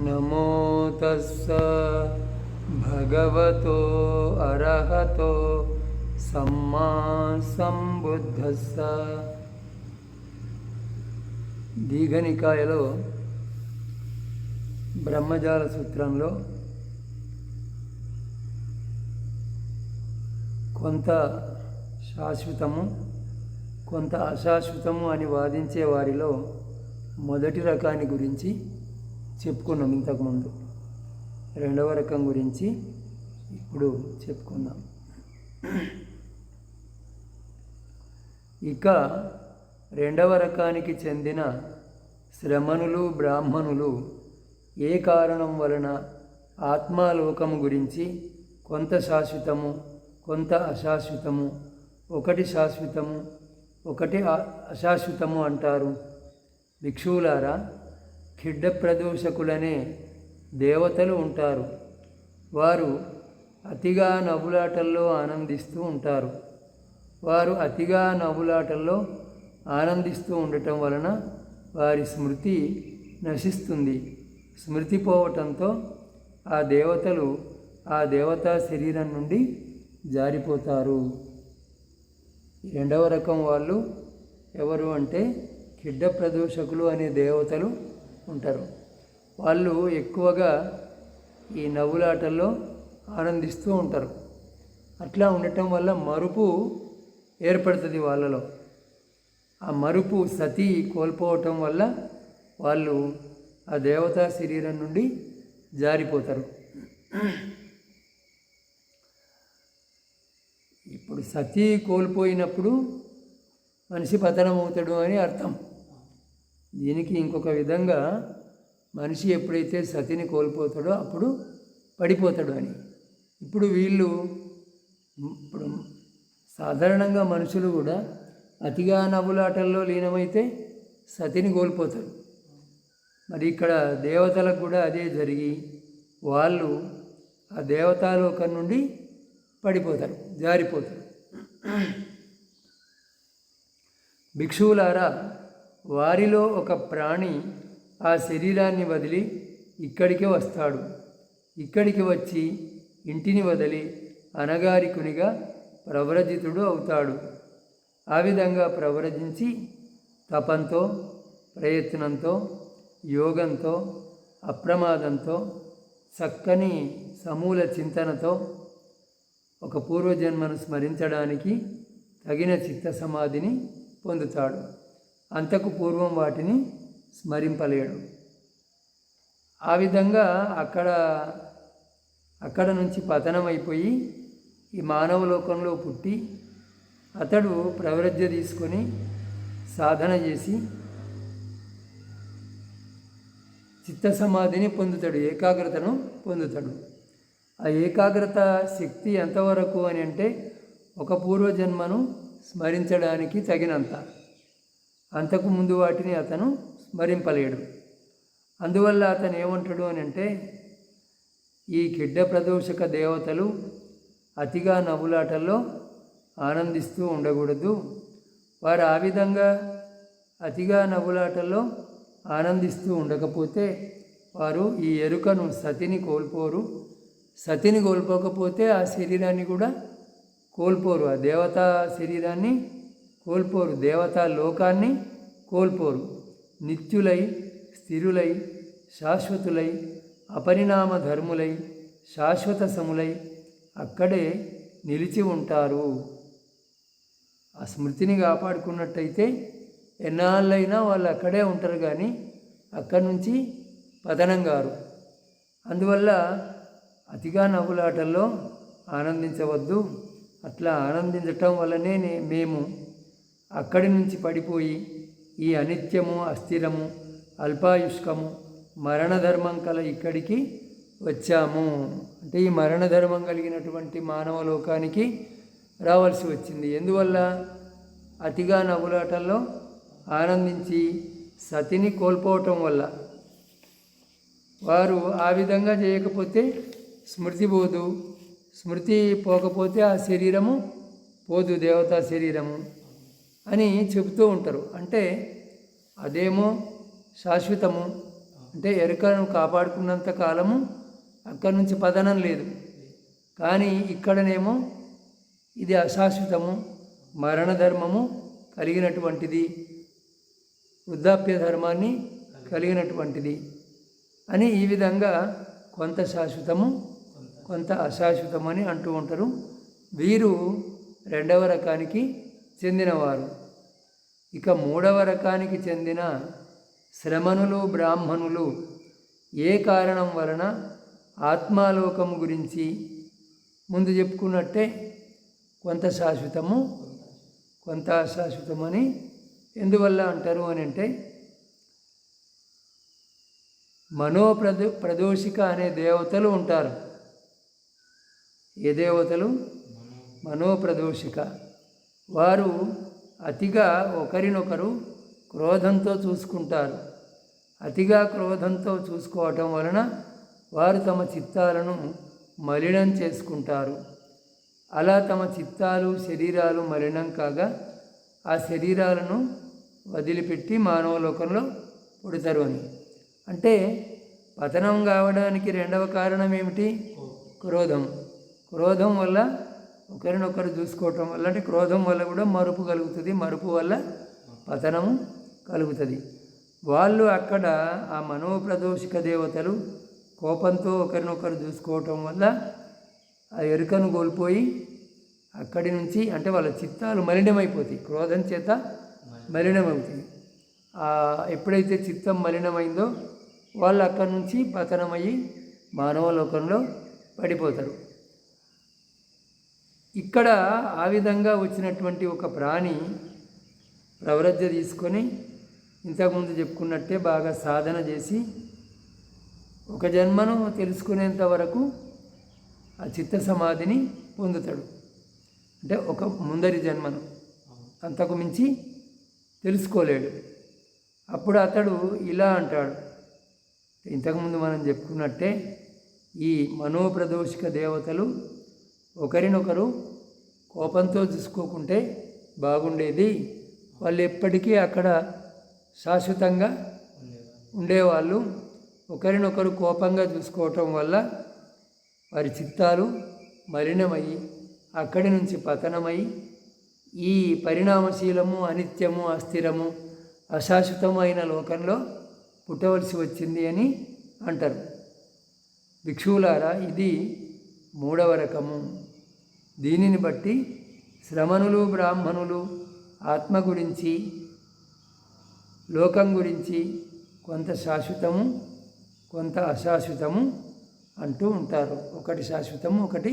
నమో తస్స భగవతో అర్హతో సమ్మా సంబుద్ధస్స. దీఘనికాయలో బ్రహ్మజాల సూత్రంలో కొంత శాశ్వతము కొంత అశాశ్వతము అని వాదించే వారిలో మొదటి రకాన్ని గురించి చెప్పుకున్నాం ఇంతకుముందు. రెండవ రకం గురించి ఇప్పుడు చెప్పుకుందాం. ఇక రెండవ రకానికి చెందిన శ్రమణులు బ్రాహ్మణులు ఏ కారణం వలన ఆత్మాలోకము గురించి కొంత శాశ్వతము కొంత అశాశ్వతము, ఒకటి శాశ్వతము ఒకటి అశాశ్వతము అంటారు. భిక్షువులారా, ఖిడ్డ ప్రదోషకులనే దేవతలు ఉంటారు. వారు అతిగా నవ్వులాటల్లో ఆనందిస్తూ ఉంటారు. వారు అతిగా నవ్వులాటల్లో ఆనందిస్తూ ఉండటం వలన వారి స్మృతి నశిస్తుంది. స్మృతి పోవటంతో ఆ దేవతలు ఆ దేవతా శరీరం నుండి జారిపోతారు. రెండవ రకం వాళ్ళు ఎవరు అంటే ఖిడ్డ ప్రదోషకులు అనే దేవతలు ఉంటారు. వాళ్ళు ఎక్కువగా ఈ నవ్వులాటల్లో ఆనందిస్తూ ఉంటారు. అట్లా ఉండటం వల్ల మరుపు ఏర్పడుతుంది వాళ్ళలో. ఆ మరుపు సతి కోల్పోవటం వల్ల వాళ్ళు ఆ దేవతా శరీరం నుండి జారిపోతారు. ఇప్పుడు సతి కోల్పోయినప్పుడు మనిషి పతనం అవుతాడు అని అర్థం. దీనికి ఇంకొక విధంగా మనిషి ఎప్పుడైతే సతిని కోల్పోతాడో అప్పుడు పడిపోతాడు అని. ఇప్పుడు సాధారణంగా మనుషులు కూడా అతిగా నవ్వులాటల్లో లీనమైతే సతిని కోల్పోతారు. మరి ఇక్కడ దేవతలకు కూడా అదే జరిగి వాళ్ళు ఆ దేవతాలోకం నుండి పడిపోతారు, జారిపోతారు. భిక్షువులారా, వారిలో ఒక ప్రాణి ఆ శరీరాన్ని వదిలి ఇక్కడికి వస్తాడు. ఇక్కడికి వచ్చి ఇంటిని వదిలి అనగారికునిగా ప్రవ్రజితుడు అవుతాడు. ఆ విధంగా ప్రవ్రజించి తపంతో, ప్రయత్నంతో, యోగంతో, అప్రమాదంతో, చక్కని సమూల చింతనతో ఒక పూర్వజన్మను స్మరించడానికి తగిన చిత్త సమాధిని పొందుతాడు. అంతకు పూర్వం వాటిని స్మరింపలేడు. ఆ విధంగా అక్కడ నుంచి పతనమైపోయి ఈ మానవ లోకంలో పుట్టి అతడు ప్రవ్రజ్య తీసుకొని సాధన చేసి చిత్త సమాధిని పొందుతాడు, ఏకాగ్రతను పొందుతాడు. ఆ ఏకాగ్రత శక్తి ఎంతవరకు అని అంటే ఒక పూర్వజన్మను స్మరించడానికి తగినంత. అంతకు ముందు వాటిని అతను స్మరింపలేడు. అందువల్ల అతను ఏమంటాడు అని అంటే, ఈ ఖిడ్డ ప్రదోషక దేవతలు అతిగా నవ్వులాటల్లో ఆనందిస్తూ ఉండకూడదు. వారు ఆ విధంగా అతిగా నవ్వులాటల్లో ఆనందిస్తూ ఉండకపోతే వారు ఈ ఎరుకను సతిని కోల్పోరు. సతిని కోల్పోకపోతే ఆ శరీరాన్ని కూడా కోల్పోరు, ఆ దేవతా శరీరాన్ని కోల్పోరు, దేవతా లోకాన్ని కోల్పోరు. నిత్యులై, స్థిరులై, శాశ్వతులై, అపరిణామ ధర్ములై, శాశ్వత సములై అక్కడే నిలిచి ఉంటారు. ఆ స్మృతిని కాపాడుకున్నట్టయితే ఎన్నాళ్ళైనా వాళ్ళు అక్కడే ఉంటారు, కానీ అక్కడి నుంచి పతనం గారు. అందువల్ల అతిగా నవ్వులాటల్లో ఆనందించవద్దు. అట్లా ఆనందించటం వల్లనే మేము అక్కడి నుంచి పడిపోయి ఈ అనిత్యము, అస్థిరము, అల్పాయుష్కము, మరణధర్మం కల ఇక్కడికి వచ్చాము. అంటే ఈ మరణధర్మం కలిగినటువంటి మానవ లోకానికి రావాల్సి వచ్చింది. ఎందువల్ల? అతిగా నవ్వులాటల్లో ఆనందించి సతిని కోల్పోవటం వల్ల. వారు ఆ విధంగా చేయకపోతే స్మృతి పోదు, స్మృతి పోకపోతే ఆ శరీరము పోదు, దేవతా శరీరము అని చెబుతూ ఉంటారు. అంటే అదేమో శాశ్వతము, అంటే ఎరుకను కాపాడుకున్నంత కాలము అక్కడి నుంచి పతనం లేదు. కానీ ఇక్కడనేమో ఇది అశాశ్వతము, మరణధర్మము కలిగినటువంటిది, వృద్ధాప్య ధర్మాన్ని కలిగినటువంటిది అని ఈ విధంగా కొంత శాశ్వతము కొంత అశాశ్వతము అని అంటూ ఉంటారు. వీరు రెండవ రకానికి చెందినవారు. ఇక మూడవ రకానికి చెందిన శ్రమణులు బ్రాహ్మణులు ఏ కారణం వలన ఆత్మాలోకము గురించి ముందు చెప్పుకున్నట్టే కొంత శాశ్వతము కొంత అశాశ్వతము అని ఎందువల్ల అంటారు అని అంటే, ప్రదోషిక అనే దేవతలు ఉంటారు. ఏ దేవతలు? మనోప్రదోషిక. వారు అతిగా ఒకరినొకరు క్రోధంతో చూసుకుంటారు. అతిగా క్రోధంతో చూసుకోవటం వలన వారు తమ చిత్తాలను మలినం చేసుకుంటారు. అలా తమ చిత్తాలు శరీరాలు మలినం కాగా ఆ శరీరాలను వదిలిపెట్టి మానవలోకంలో పుడతారు అని. అంటే పతనం కావడానికి రెండవ కారణం ఏమిటి? క్రోధం. క్రోధం వల్ల ఒకరినొకరు చూసుకోవటం వల్ల, అంటే క్రోధం వల్ల కూడా మరుపు కలుగుతుంది, మరుపు వల్ల పతనము కలుగుతుంది. వాళ్ళు అక్కడ ఆ మనోప్రదోషిక దేవతలు కోపంతో ఒకరినొకరు చూసుకోవటం వల్ల ఆ ఎరుకను కోల్పోయి అక్కడి నుంచి, అంటే వాళ్ళ చిత్తాలు మలినమైపోతాయి, క్రోధం చేత మలినమవుతాయి. ఎప్పుడైతే చిత్తం మలినమైందో వాళ్ళు అక్కడి నుంచి పతనమయ్యి మానవలోకంలో పడిపోతారు. ఇక్కడ ఆ విధంగా వచ్చినటువంటి ఒక ప్రాణి ప్రవ్రజ్య తీసుకొని ఇంతకుముందు చెప్పుకున్నట్టే బాగా సాధన చేసి ఒక జన్మను తెలుసుకునేంత వరకు ఆ చిత్త సమాధిని పొందుతాడు. అంటే ఒక ముందరి జన్మను అంతకు మించి తెలుసుకోలేడు. అప్పుడు అతడు ఇలా అంటాడు, ఇంతకుముందు మనం చెప్పుకున్నట్టే ఈ మనోప్రదోషిక దేవతలు ఒకరినొకరు కోపంతో చూసుకోకుంటే బాగుండేది, వాళ్ళు ఎప్పటికీ అక్కడ శాశ్వతంగా ఉండేవాళ్ళు. ఒకరినొకరు కోపంగా చూసుకోవటం వల్ల వారి చిత్తాలు మలినమయ్యి అక్కడి నుంచి పతనమై ఈ పరిణామశీలము, అనిత్యము, అస్థిరము, అశాశ్వతమైన లోకంలో పుట్టవలసి వచ్చింది అని అంటారు. భిక్షువులారా, ఇది మూడవ రకము. దీనిని బట్టి శ్రమణులు బ్రాహ్మణులు ఆత్మ గురించి, లోకం గురించి కొంత శాశ్వతము కొంత అశాశ్వతము అంటూ ఉంటారు. ఒకటి శాశ్వతము ఒకటి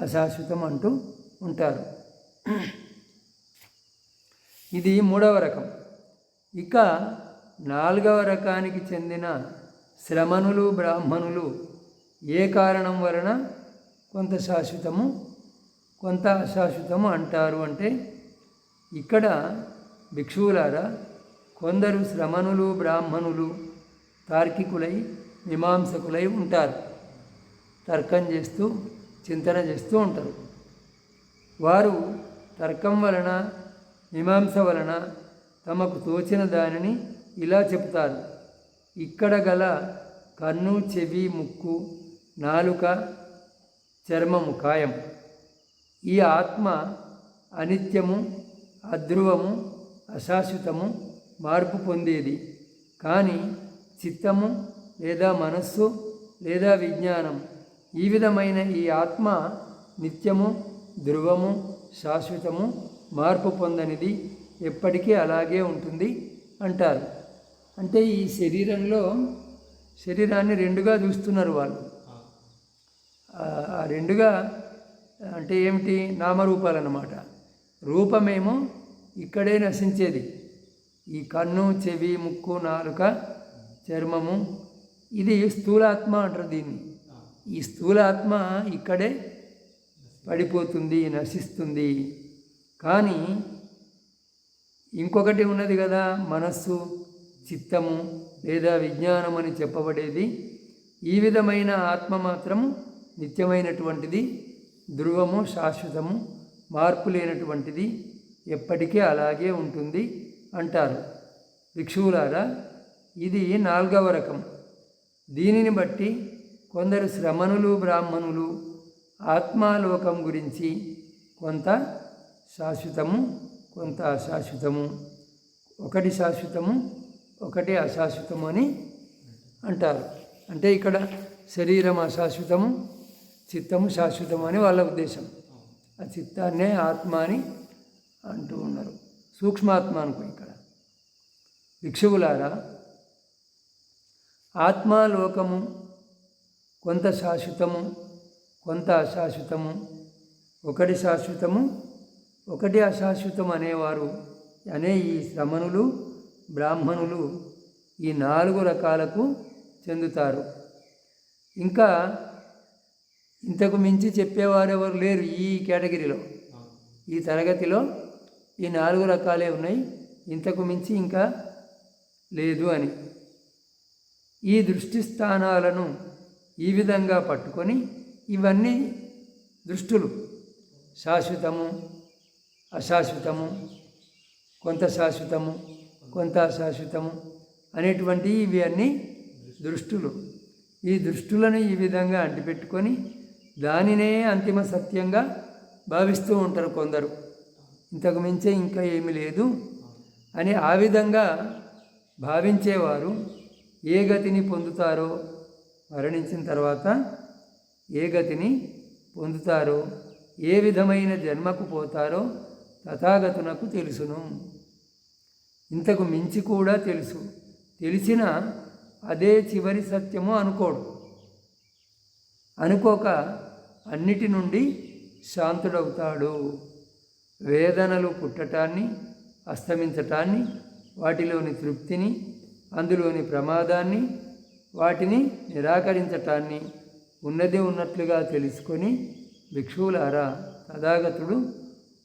అశాశ్వతం అంటూ ఉంటారు. ఇది మూడవ రకం. ఇక నాలుగవ రకానికి చెందిన శ్రమణులు బ్రాహ్మణులు ఏ కారణం వలన కొంత శాశ్వతము కొంత అశాశ్వతము అంటారు అంటే, ఇక్కడ భిక్షువులారా, కొందరు శ్రమణులు బ్రాహ్మణులు తార్కికులై మీమాంసకులై ఉంటారు. తర్కం చేస్తూ చింతన చేస్తూ ఉంటారు. వారు తర్కం వలన మీమాంస వలన తమకు తోచిన దానిని ఇలా చెప్తారు. ఇక్కడ గల కన్ను, చెవి, ముక్కు, నాలుక, చర్మము కాయం. ఈ ఆత్మ అనిత్యము, అధ్రువము, అశాశ్వతము, మార్పు పొందేది. కానీ చిత్తము లేదా మనస్సు లేదా విజ్ఞానం, ఈ విధమైన ఈ ఆత్మ నిత్యము, ధ్రువము, శాశ్వతము, మార్పు పొందనిది, ఎప్పటికీ అలాగే ఉంటుంది అంటారు. అంటే ఈ శరీరాన్ని రెండుగా చూస్తున్నారు వాళ్ళు. ఆ రెండుగా అంటే ఏమిటి? నామరూపాలు అన్నమాట. రూపమేమో ఇక్కడే నశించేది. ఈ కన్ను, చెవి, ముక్కు, నాలుక, చర్మము, ఇది స్థూలాత్మ అంటారు దీన్ని. ఈ స్థూలాత్మ ఇక్కడే పడిపోతుంది, నశిస్తుంది. కానీ ఇంకొకటి ఉన్నది కదా, మనస్సు, చిత్తము లేదా విజ్ఞానం అని చెప్పబడేది. ఈ విధమైన ఆత్మ మాత్రము నిత్యమైనటువంటిది, ధ్రువము, శాశ్వతము, మార్పు లేనటువంటిది, ఎప్పటికీ అలాగే ఉంటుంది అంటారు. భిక్షువులారా, ఇది 4వ రకం. దీనిని బట్టి కొందరు శ్రమణులు బ్రాహ్మణులు ఆత్మాలోకం గురించి కొంత శాశ్వతము కొంత అశాశ్వతము, ఒకటి శాశ్వతము ఒకటి అశాశ్వతము అని అంటారు. అంటే ఇక్కడ శరీరం అశాశ్వతము, చిత్తము శాశ్వతము అని వాళ్ళ ఉద్దేశం. ఆ చిత్తాన్నే ఆత్మ అని అంటూ ఉన్నారు. సూక్ష్మాత్మ అనుకో. ఇక్కడ భిక్షువులారా, ఆత్మాలోకము కొంత శాశ్వతము కొంత అశాశ్వతము, ఒకటి శాశ్వతము ఒకటి అశాశ్వతం అనేవారు అనే ఈ శ్రమణులు బ్రాహ్మణులు ఈ 4 రకాలకు చెందుతారు. ఇంకా ఇంతకు మించి చెప్పేవారెవరు లేరు ఈ కేటగిరీలో. ఈ తరగతిలో ఈ 4 రకాలే ఉన్నాయి, ఇంతకు మించి ఇంకా లేదు అని. ఈ దృష్టి స్థానాలను ఈ విధంగా పట్టుకొని ఇవన్నీ దృష్టులు శాశ్వతము అశాశ్వతము, కొంత శాశ్వతము కొంత అశాశ్వతము అనేటువంటి ఇవి అన్నీ దృష్టులు. ఈ దృష్టులను ఈ విధంగా అంటిపెట్టుకొని దానినే అంతిమ సత్యంగా భావిస్తూ ఉంటారు కొందరు. ఇంతకు మించే ఇంకా ఏమీ లేదు అని ఆ విధంగా భావించేవారు ఏ గతిని పొందుతారో, మరణించిన తర్వాత ఏ గతిని పొందుతారో, ఏ విధమైన జన్మకు పోతారో తథాగతునకు తెలుసును. ఇంతకు మించి కూడా తెలుసు. తెలిసిన అదే చివరి సత్యము అనుకోడు. అనుకోక అన్నిటి నుండి శాంతుడవుతాడు. వేదనలు పుట్టటాన్ని, అస్తమించటాన్ని, వాటిలోని తృప్తిని, అందులోని ప్రమాదాన్ని, వాటిని నిరాకరించటాన్ని ఉన్నది ఉన్నట్లుగా తెలుసుకొని భిక్షువులారా, తథాగతుడు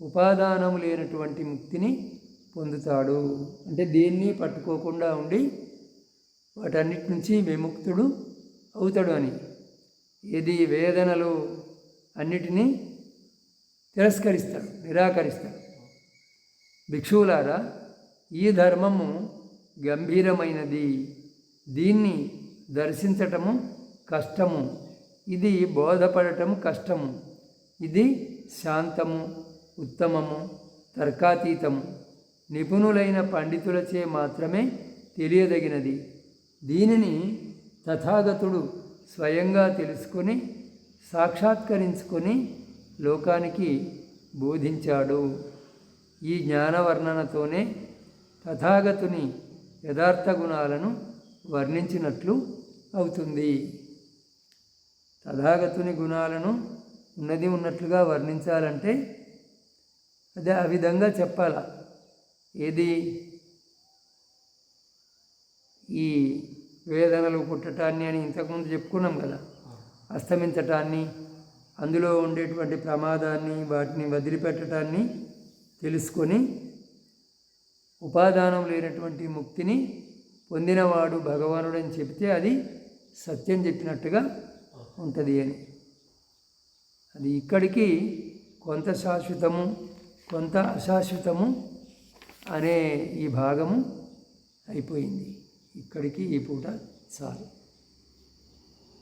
ఉపాదానము లేనటువంటి ముక్తిని పొందుతాడు. అంటే దేన్ని పట్టుకోకుండా ఉండి వాటన్నిటి నుంచి విముక్తుడు అవుతాడు అని. ఏది వేదనలు అన్నిటినీ తిరస్కరిస్తాడు, నిరాకరిస్తాడు. భిక్షువులారా, ఈ ధర్మము గంభీరమైనది. దీన్ని దర్శించటము కష్టము. ఇది బోధపడటము కష్టము. ఇది శాంతము, ఉత్తమము, తర్కాతీతము, నిపుణులైన పండితులచే మాత్రమే తెలియదగినది. దీనిని తథాగతుడు స్వయంగా తెలుసుకొని సాక్షాత్కరించుకొని లోకానికి బోధించాడు. ఈ జ్ఞానవర్ణనతోనే తథాగతుని యథార్థ గుణాలను వర్ణించినట్లు అవుతుంది. తథాగతుని గుణాలను ఉన్నది ఉన్నట్లుగా వర్ణించాలంటే అదే ఆ విధంగా చెప్పాల. ఏది ఈ వేదనలు పుట్టటాన్ని అని ఇంతకుముందు చెప్పుకున్నాం కదా, అస్తమించటాన్ని, అందులో ఉండేటువంటి ప్రమాదాన్ని, వాటిని వదిలిపెట్టడాన్ని తెలుసుకొని ఉపాదానం లేనటువంటి ముక్తిని పొందినవాడు భగవానుడని చెబితే అది సత్యం చెప్పినట్టుగా ఉంటుంది అని. అది ఇక్కడికి కొంత శాశ్వతము కొంత అశాశ్వతము అనే ఈ భాగము అయిపోయింది. ఇక్కడికి ఈ పూట చాలు.